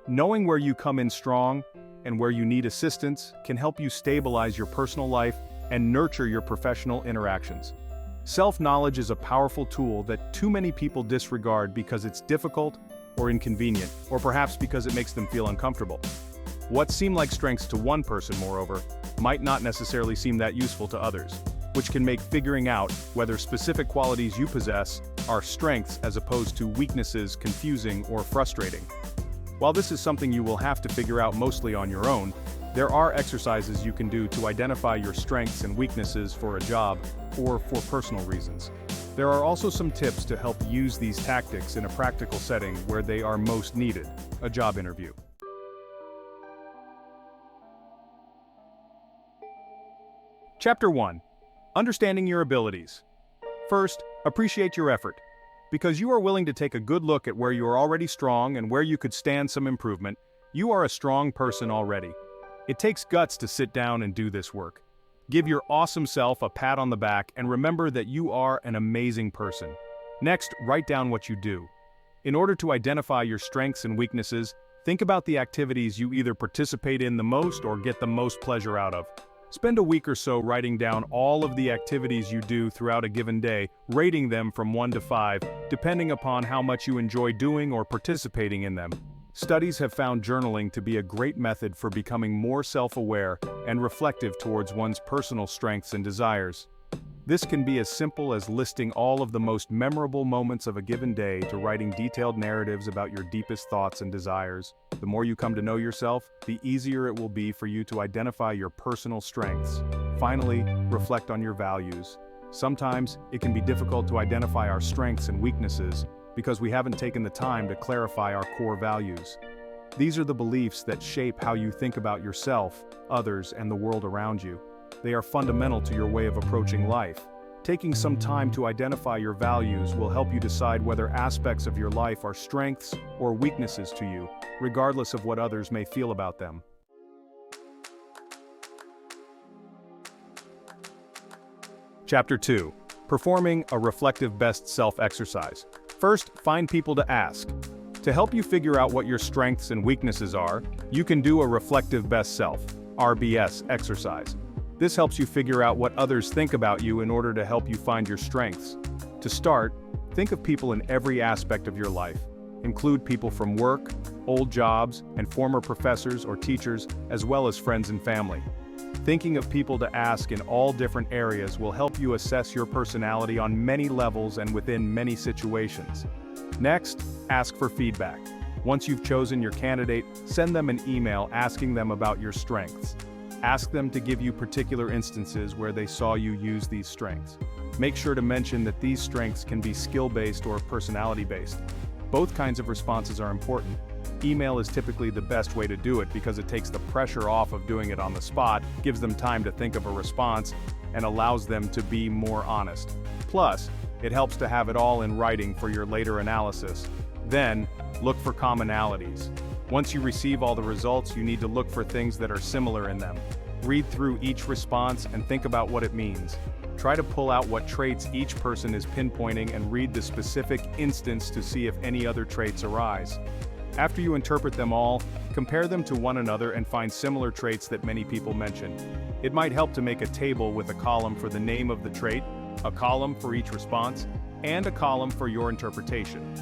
Knowing where you come in strong and where you need assistance can help you stabilize your personal life and nurture your professional interactions. Self-knowledge is a powerful tool that too many people disregard because it's difficult or inconvenient, or perhaps because it makes them feel uncomfortable. What seem like strengths to one person, moreover, might not necessarily seem that useful to others, which can make figuring out whether specific qualities you possess are strengths as opposed to weaknesses confusing or frustrating. While this is something you will have to figure out mostly on your own, there are exercises you can do to identify your strengths and weaknesses for a job or for personal reasons. There are also some tips to help use these tactics in a practical setting where they are most needed, a job interview. Chapter 1. Understanding your abilities. First, appreciate your effort. Because you are willing to take a good look at where you are already strong and where you could stand some improvement, you are a strong person already. It takes guts to sit down and do this work. Give your awesome self a pat on the back and remember that you are an amazing person. Next, write down what you do. In order to identify your strengths and weaknesses, think about the activities you either participate in the most or get the most pleasure out of. Spend a week or so writing down all of the activities you do throughout a given day, rating them from 1 to 5, depending upon how much you enjoy doing or participating in them. Studies have found journaling to be a great method for becoming more self-aware and reflective towards one's personal strengths and desires. This can be as simple as listing all of the most memorable moments of a given day to writing detailed narratives about your deepest thoughts and desires. The more you come to know yourself, the easier it will be for you to identify your personal strengths. Finally, reflect on your values. Sometimes, it can be difficult to identify our strengths and weaknesses because we haven't taken the time to clarify our core values. These are the beliefs that shape how you think about yourself, others, and the world around you. They are fundamental to your way of approaching life. Taking some time to identify your values will help you decide whether aspects of your life are strengths or weaknesses to you, regardless of what others may feel about them. Chapter 2. Performing a reflective best self exercise. First, find people to ask. To help you figure out what your strengths and weaknesses are, you can do a reflective best self, RBS, exercise. This helps you figure out what others think about you in order to help you find your strengths. To start, think of people in every aspect of your life. Include people from work, old jobs, and former professors or teachers, as well as friends and family. Thinking of people to ask in all different areas will help you assess your personality on many levels and within many situations. Next, ask for feedback. Once you've chosen your candidate, send them an email asking them about your strengths. Ask them to give you particular instances where they saw you use these strengths. Make sure to mention that these strengths can be skill-based or personality-based. Both kinds of responses are important. Email is typically the best way to do it because it takes the pressure off of doing it on the spot, gives them time to think of a response, and allows them to be more honest. Plus, it helps to have it all in writing for your later analysis. Then, look for commonalities. Once you receive all the results, you need to look for things that are similar in them. Read through each response and think about what it means. Try to pull out what traits each person is pinpointing and read the specific instance to see if any other traits arise. After you interpret them all, compare them to one another and find similar traits that many people mention. It might help to make a table with a column for the name of the trait, a column for each response, and a column for your interpretation.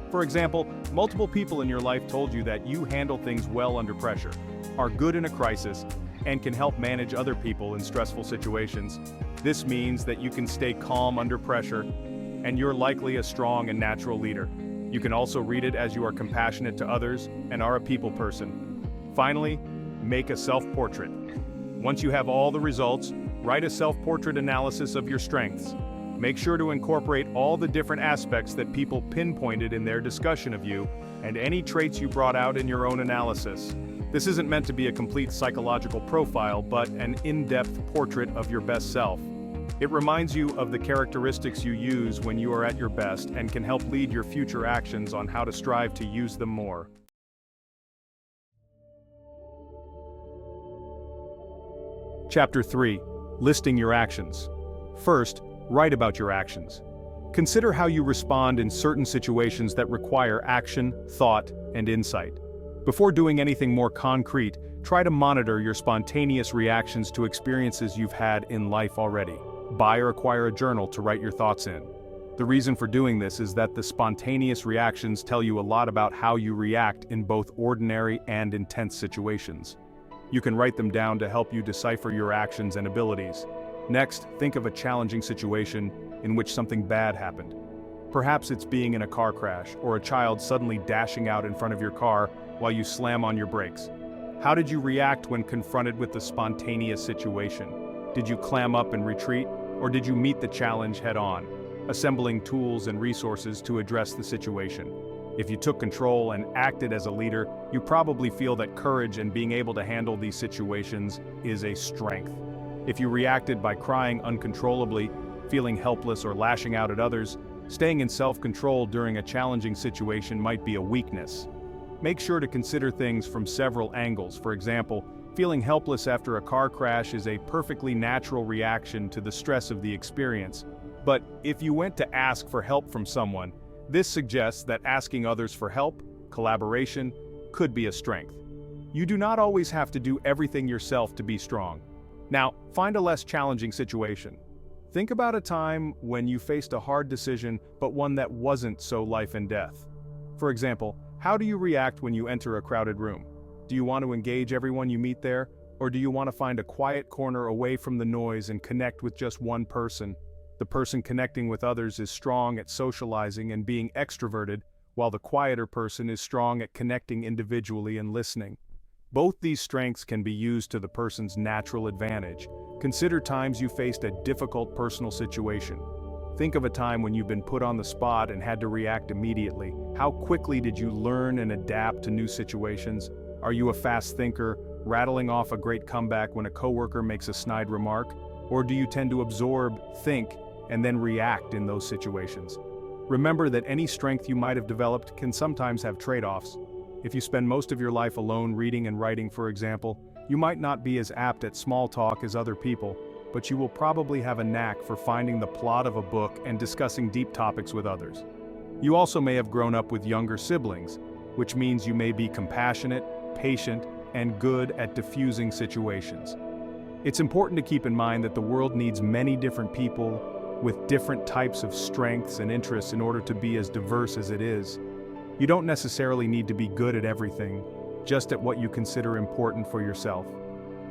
For example, multiple people in your life told you that you handle things well under pressure, are good in a crisis, and can help manage other people in stressful situations. This means that you can stay calm under pressure, and you're likely a strong and natural leader. You can also read it as you are compassionate to others and are a people person. Finally, make a self-portrait. Once you have all the results, write a self-portrait analysis of your strengths. Make sure to incorporate all the different aspects that people pinpointed in their discussion of you, and any traits you brought out in your own analysis. This isn't meant to be a complete psychological profile, but an in-depth portrait of your best self. It reminds you of the characteristics you use when you are at your best and can help lead your future actions on how to strive to use them more. Chapter 3. Listing your actions. First, write about your actions. Consider how you respond in certain situations that require action, thought, and insight. Before doing anything more concrete, try to monitor your spontaneous reactions to experiences you've had in life already. Buy or acquire a journal to write your thoughts in. The reason for doing this is that the spontaneous reactions tell you a lot about how you react in both ordinary and intense situations. You can write them down to help you decipher your actions and abilities. Next, think of a challenging situation in which something bad happened. Perhaps it's being in a car crash or a child suddenly dashing out in front of your car while you slam on your brakes. How did you react when confronted with the spontaneous situation? Did you clam up and retreat, or did you meet the challenge head-on, assembling tools and resources to address the situation? If you took control and acted as a leader, you probably feel that courage and being able to handle these situations is a strength. If you reacted by crying uncontrollably, feeling helpless or lashing out at others, staying in self-control during a challenging situation might be a weakness. Make sure to consider things from several angles. For example, feeling helpless after a car crash is a perfectly natural reaction to the stress of the experience. But if you went to ask for help from someone, this suggests that asking others for help, collaboration, could be a strength. You do not always have to do everything yourself to be strong. Now, find a less challenging situation. Think about a time when you faced a hard decision, but one that wasn't so life and death. For example, how do you react when you enter a crowded room? Do you want to engage everyone you meet there, or do you want to find a quiet corner away from the noise and connect with just one person? The person connecting with others is strong at socializing and being extroverted, while the quieter person is strong at connecting individually and listening. Both these strengths can be used to the person's natural advantage. Consider times you faced a difficult personal situation. Think of a time when you've been put on the spot and had to react immediately. How quickly did you learn and adapt to new situations? Are you a fast thinker, rattling off a great comeback when a coworker makes a snide remark? Or do you tend to absorb, think, and then react in those situations? Remember that any strength you might have developed can sometimes have trade-offs. If you spend most of your life alone reading and writing, for example, you might not be as apt at small talk as other people, but you will probably have a knack for finding the plot of a book and discussing deep topics with others. You also may have grown up with younger siblings, which means you may be compassionate, patient, and good at diffusing situations. It's important to keep in mind that the world needs many different people with different types of strengths and interests in order to be as diverse as it is. You don't necessarily need to be good at everything, just at what you consider important for yourself.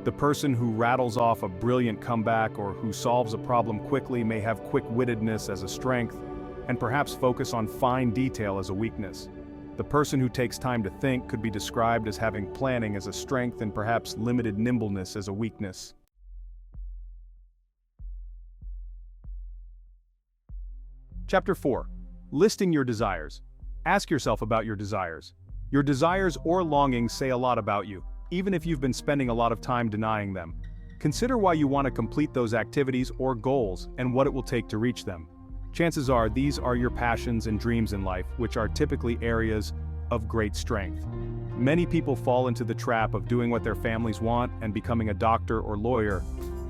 The person who rattles off a brilliant comeback or who solves a problem quickly may have quick-wittedness as a strength, and perhaps focus on fine detail as a weakness. The person who takes time to think could be described as having planning as a strength and perhaps limited nimbleness as a weakness. Chapter 4. Listing your desires. Ask yourself about your desires. Your desires or longings say a lot about you, even if you've been spending a lot of time denying them. Consider why you want to complete those activities or goals and what it will take to reach them. Chances are these are your passions and dreams in life, which are typically areas of great strength. Many people fall into the trap of doing what their families want and becoming a doctor or lawyer,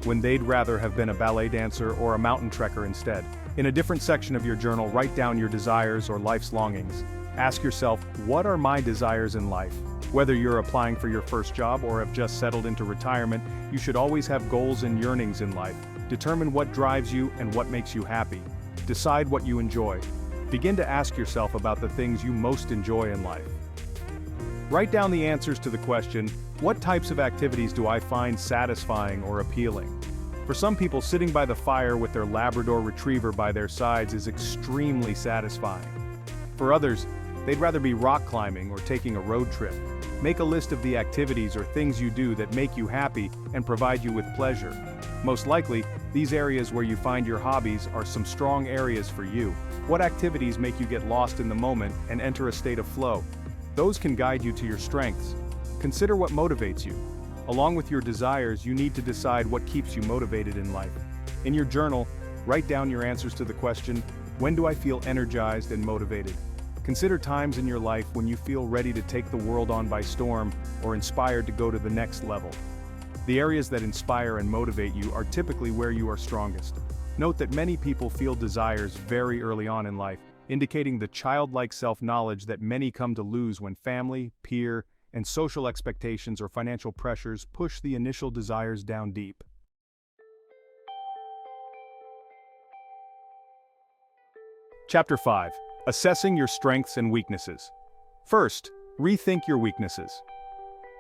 when they'd rather have been a ballet dancer or a mountain trekker instead. In a different section of your journal, write down your desires or life's longings. Ask yourself, what are my desires in life? Whether you're applying for your first job or have just settled into retirement, you should always have goals and yearnings in life. Determine what drives you and what makes you happy. Decide what you enjoy. Begin to ask yourself about the things you most enjoy in life. Write down the answers to the question, what types of activities do I find satisfying or appealing? For some people, sitting by the fire with their Labrador Retriever by their sides is extremely satisfying. For others, they'd rather be rock climbing or taking a road trip. Make a list of the activities or things you do that make you happy and provide you with pleasure. Most likely, these areas where you find your hobbies are some strong areas for you. What activities make you get lost in the moment and enter a state of flow? Those can guide you to your strengths. Consider what motivates you. Along with your desires, you need to decide what keeps you motivated in life. In your journal, write down your answers to the question, when do I feel energized and motivated? Consider times in your life when you feel ready to take the world on by storm or inspired to go to the next level. The areas that inspire and motivate you are typically where you are strongest. Note that many people feel desires very early on in life, indicating the childlike self-knowledge that many come to lose when family, peer, and social expectations or financial pressures push the initial desires down deep. Chapter 5. Assessing your strengths and weaknesses. First, rethink your weaknesses.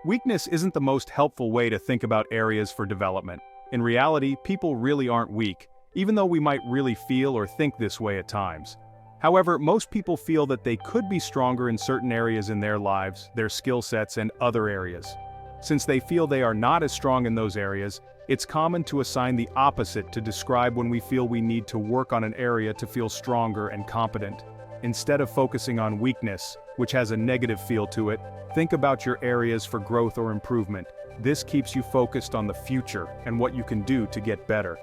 Weakness isn't the most helpful way to think about areas for development. In reality, people really aren't weak, even though we might really feel or think this way at times. However, most people feel that they could be stronger in certain areas in their lives, their skill sets, and other areas. Since they feel they are not as strong in those areas, it's common to assign the opposite to describe when we feel we need to work on an area to feel stronger and competent. Instead of focusing on weakness, which has a negative feel to it, think about your areas for growth or improvement. This keeps you focused on the future and what you can do to get better.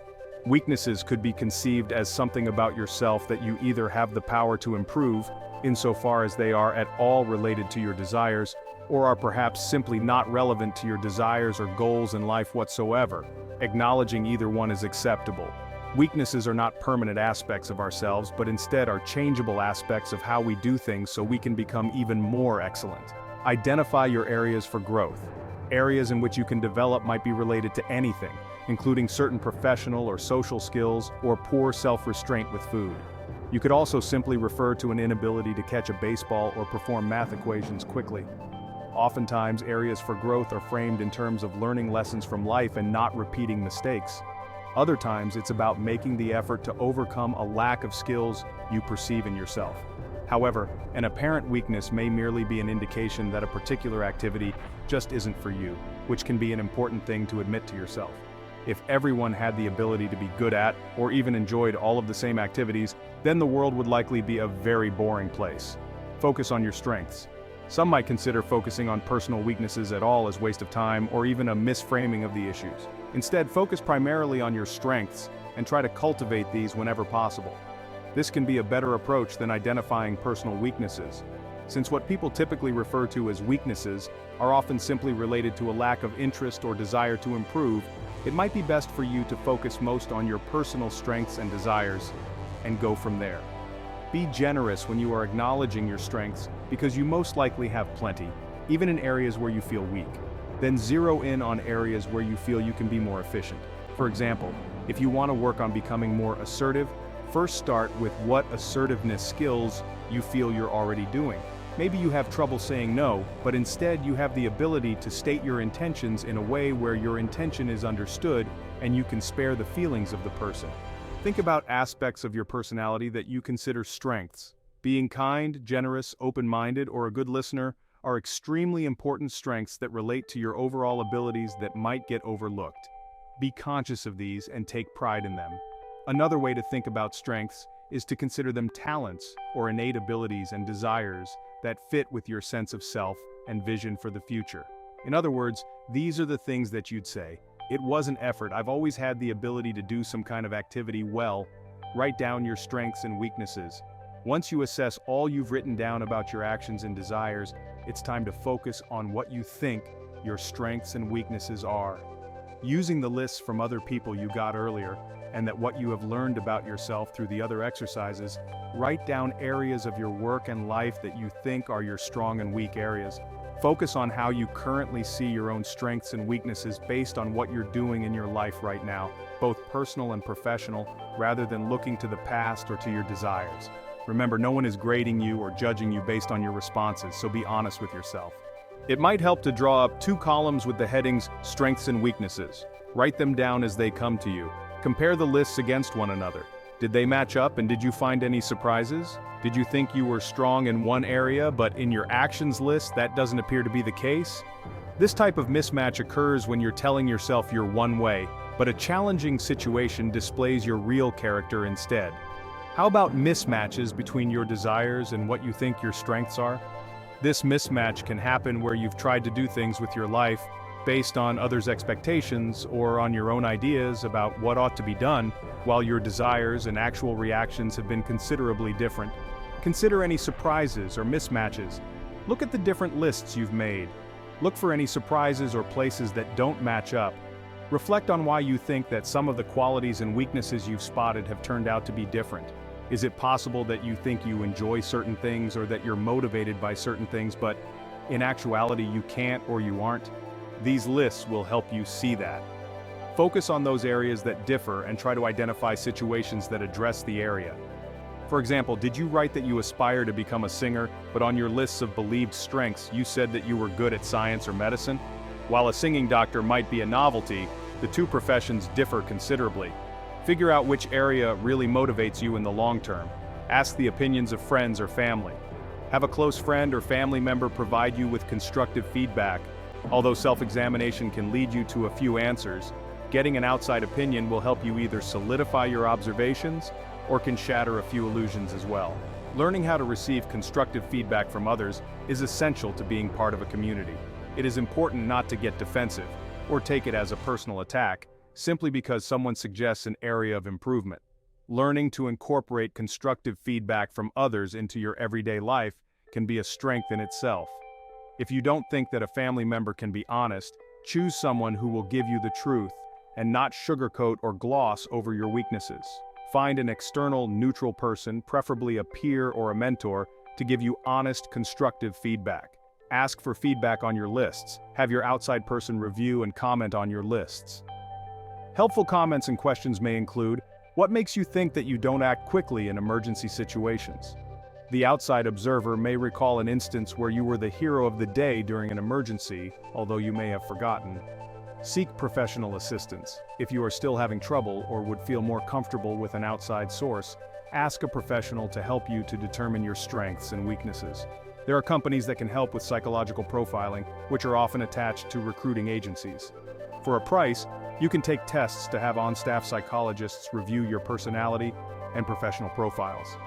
Weaknesses could be conceived as something about yourself that you either have the power to improve, insofar as they are at all related to your desires, or are perhaps simply not relevant to your desires or goals in life whatsoever. Acknowledging either one is acceptable. Weaknesses are not permanent aspects of ourselves, but instead are changeable aspects of how we do things so we can become even more excellent. Identify your areas for growth. Areas in which you can develop might be related to anything, including certain professional or social skills or poor self-restraint with food. You could also simply refer to an inability to catch a baseball or perform math equations quickly. Oftentimes, areas for growth are framed in terms of learning lessons from life and not repeating mistakes. Other times, it's about making the effort to overcome a lack of skills you perceive in yourself. However, an apparent weakness may merely be an indication that a particular activity just isn't for you, which can be an important thing to admit to yourself. If everyone had the ability to be good at, or even enjoyed all of the same activities, then the world would likely be a very boring place. Focus on your strengths. Some might consider focusing on personal weaknesses at all as waste of time or even a misframing of the issues. Instead, focus primarily on your strengths and try to cultivate these whenever possible. This can be a better approach than identifying personal weaknesses, since what people typically refer to as weaknesses are often simply related to a lack of interest or desire to improve. It might be best for you to focus most on your personal strengths and desires and go from there. Be generous when you are acknowledging your strengths because you most likely have plenty, even in areas where you feel weak. Then zero in on areas where you feel you can be more efficient. For example, if you want to work on becoming more assertive, first start with what assertiveness skills you feel you're already doing. Maybe you have trouble saying no, but instead you have the ability to state your intentions in a way where your intention is understood and you can spare the feelings of the person. Think about aspects of your personality that you consider strengths. Being kind, generous, open-minded, or a good listener are extremely important strengths that relate to your overall abilities that might get overlooked. Be conscious of these and take pride in them. Another way to think about strengths is to consider them talents or innate abilities and desires that fit with your sense of self and vision for the future. In other words, these are the things that you'd say. It was an effort. I've always had the ability to do some kind of activity well. Write down your strengths and weaknesses. Once you assess all you've written down about your actions and desires, it's time to focus on what you think your strengths and weaknesses are. Using the lists from other people you got earlier, and that what you have learned about yourself through the other exercises, write down areas of your work and life that you think are your strong and weak areas. Focus on how you currently see your own strengths and weaknesses based on what you're doing in your life right now, both personal and professional, rather than looking to the past or to your desires. Remember, no one is grading you or judging you based on your responses, so be honest with yourself. It might help to draw up 2 columns with the headings Strengths and Weaknesses. Write them down as they come to you. Compare the lists against one another. Did they match up, and did you find any surprises? Did you think you were strong in one area, but in your actions list that doesn't appear to be the case? This type of mismatch occurs when you're telling yourself you're one way, but a challenging situation displays your real character instead. How about mismatches between your desires and what you think your strengths are? This mismatch can happen where you've tried to do things with your life based on others' expectations or on your own ideas about what ought to be done, while your desires and actual reactions have been considerably different. Consider any surprises or mismatches. Look at the different lists you've made. Look for any surprises or places that don't match up. Reflect on why you think that some of the qualities and weaknesses you've spotted have turned out to be different. Is it possible that you think you enjoy certain things or that you're motivated by certain things, but In actuality, you can't or you aren't. These lists will help you see that. Focus on those areas that differ and try to identify situations that address the area. For example, did you write that you aspire to become a singer, but on your lists of believed strengths you said that you were good at science or medicine? While a singing doctor might be a novelty, the two professions differ considerably. Figure out which area really motivates you in the long term. Ask the opinions of friends or family. Have a close friend or family member provide you with constructive feedback. Although self-examination can lead you to a few answers, getting an outside opinion will help you either solidify your observations or can shatter a few illusions as well. Learning how to receive constructive feedback from others is essential to being part of a community. It is important not to get defensive or take it as a personal attack simply because someone suggests an area of improvement. Learning to incorporate constructive feedback from others into your everyday life can be a strength in itself. If you don't think that a family member can be honest, choose someone who will give you the truth and not sugarcoat or gloss over your weaknesses. Find an external, neutral person, preferably a peer or a mentor, to give you honest, constructive feedback. Ask for feedback on your lists. Have your outside person review and comment on your lists. Helpful comments and questions may include, what makes you think that you don't act quickly in emergency situations? The outside observer may recall an instance where you were the hero of the day during an emergency, although you may have forgotten. Seek professional assistance. If you are still having trouble or would feel more comfortable with an outside source, ask a professional to help you to determine your strengths and weaknesses. There are companies that can help with psychological profiling, which are often attached to recruiting agencies. For a price, you can take tests to have on-staff psychologists review your personality and professional profiles.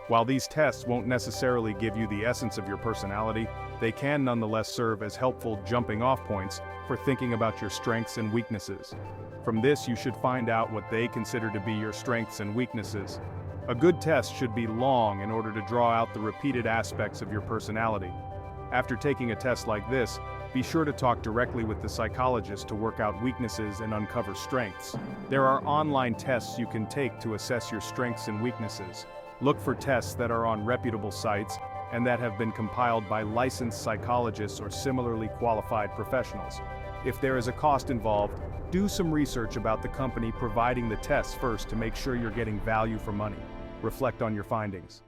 While these tests won't necessarily give you the essence of your personality, they can nonetheless serve as helpful jumping-off points for thinking about your strengths and weaknesses. From this, you should find out what they consider to be your strengths and weaknesses. A good test should be long in order to draw out the repeated aspects of your personality. After taking a test like this, be sure to talk directly with the psychologist to work out weaknesses and uncover strengths. There are online tests you can take to assess your strengths and weaknesses. Look for tests that are on reputable sites and that have been compiled by licensed psychologists or similarly qualified professionals. If there is a cost involved, do some research about the company providing the tests first to make sure you're getting value for money. Reflect on your findings.